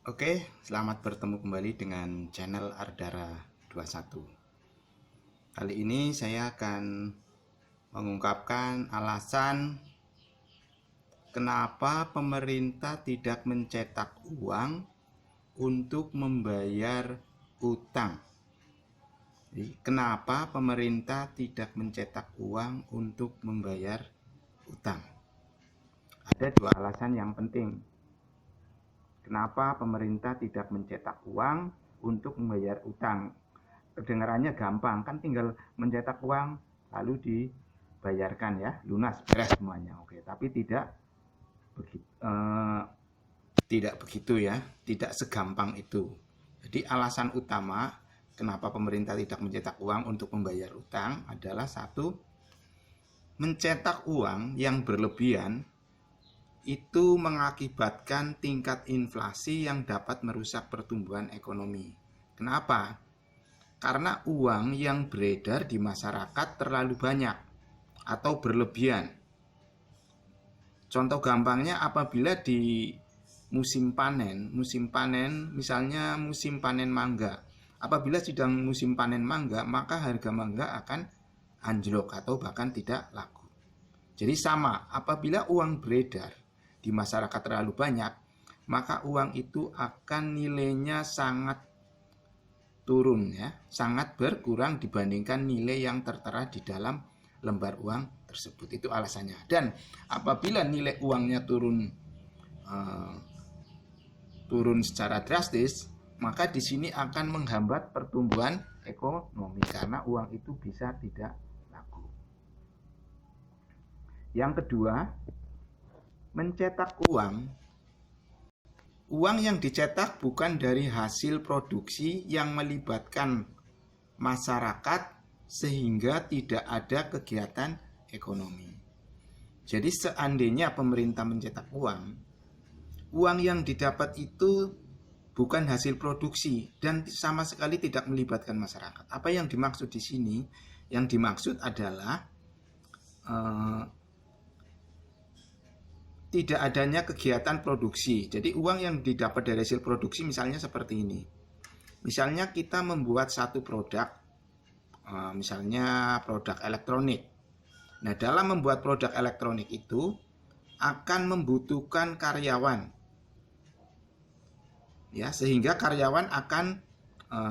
Oke, selamat bertemu kembali dengan channel Ardara 21. Kali ini saya akan mengungkapkan alasan kenapa pemerintah tidak mencetak uang untuk membayar utang. Jadi, kenapa pemerintah tidak mencetak uang untuk membayar utang? Ada dua alasan yang penting. Kenapa pemerintah tidak mencetak uang untuk membayar utang? Kedengarannya gampang, kan tinggal mencetak uang lalu dibayarkan ya, lunas, beres semuanya. Oke, tapi tidak begitu ya, tidak segampang itu. Jadi alasan utama kenapa pemerintah tidak mencetak uang untuk membayar utang adalah satu, mencetak uang yang berlebihan itu mengakibatkan tingkat inflasi yang dapat merusak pertumbuhan ekonomi. Kenapa? Karena uang yang beredar di masyarakat terlalu banyak atau berlebihan. Contoh gampangnya apabila di musim panen misalnya musim panen mangga. Apabila sedang musim panen mangga, maka harga mangga akan anjlok atau bahkan tidak laku. Jadi sama, apabila uang beredar di masyarakat terlalu banyak, maka uang itu akan nilainya sangat turun ya, sangat berkurang dibandingkan nilai yang tertera di dalam lembar uang tersebut. Itu alasannya. Dan apabila nilai uangnya turun secara drastis, maka di sini akan menghambat pertumbuhan ekonomi karena uang itu bisa tidak laku. Yang kedua, mencetak uang yang dicetak bukan dari hasil produksi yang melibatkan masyarakat sehingga tidak ada kegiatan ekonomi. Jadi seandainya pemerintah mencetak uang yang didapat itu bukan hasil produksi dan sama sekali tidak melibatkan masyarakat. Apa yang dimaksud di sini? Yang dimaksud adalah tidak adanya kegiatan produksi. Jadi uang yang didapat dari hasil produksi misalnya seperti ini. Misalnya kita membuat satu produk, misalnya produk elektronik. Nah, dalam membuat produk elektronik itu akan membutuhkan karyawan. Ya, sehingga karyawan akan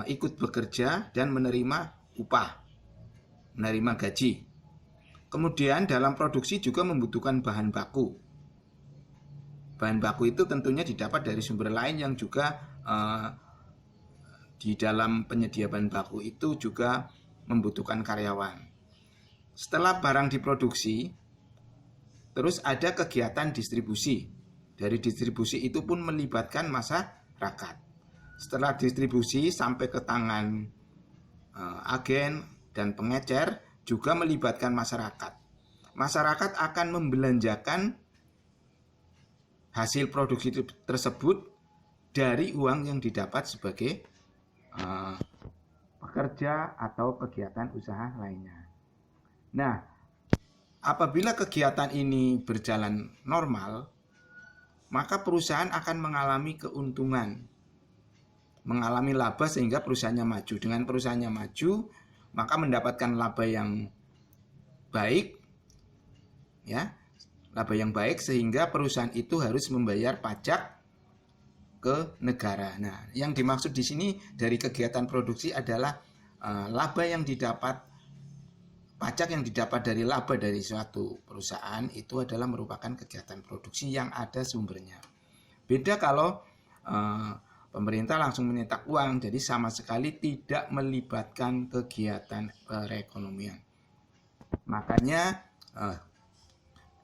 ikut bekerja dan menerima upah, menerima gaji. Kemudian dalam produksi juga membutuhkan bahan baku. Bahan baku itu tentunya didapat dari sumber lain yang juga di dalam penyedia bahan baku itu juga membutuhkan karyawan. Setelah barang diproduksi, terus ada kegiatan distribusi. Dari distribusi itu pun melibatkan masyarakat. Setelah distribusi sampai ke tangan agen dan pengecer juga melibatkan masyarakat. Masyarakat akan membelanjakan hasil produksi tersebut dari uang yang didapat sebagai pekerja atau kegiatan usaha lainnya. Nah, apabila kegiatan ini berjalan normal, maka perusahaan akan mengalami keuntungan, mengalami laba sehingga perusahaannya maju. Dengan perusahaannya maju, maka mendapatkan laba yang baik, ya. Laba yang baik sehingga perusahaan itu harus membayar pajak ke negara. Nah, yang dimaksud di sini dari kegiatan produksi adalah laba yang didapat, pajak yang didapat dari laba dari suatu perusahaan itu adalah merupakan kegiatan produksi yang ada sumbernya. Beda kalau pemerintah langsung menyetak uang, jadi sama sekali tidak melibatkan kegiatan perekonomian. Makanya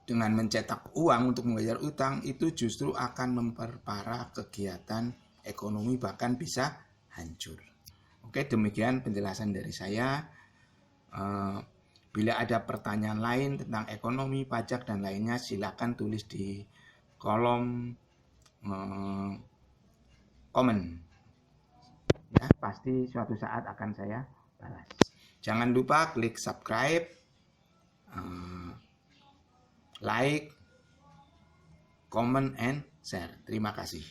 dengan mencetak uang untuk membayar utang itu justru akan memperparah kegiatan ekonomi, bahkan bisa hancur. Oke, demikian penjelasan dari saya. Bila ada pertanyaan lain tentang ekonomi, pajak, dan lainnya, silakan tulis di kolom komen. Ya, pasti suatu saat akan saya balas. Jangan lupa klik subscribe, like, comment, and share. Terima kasih.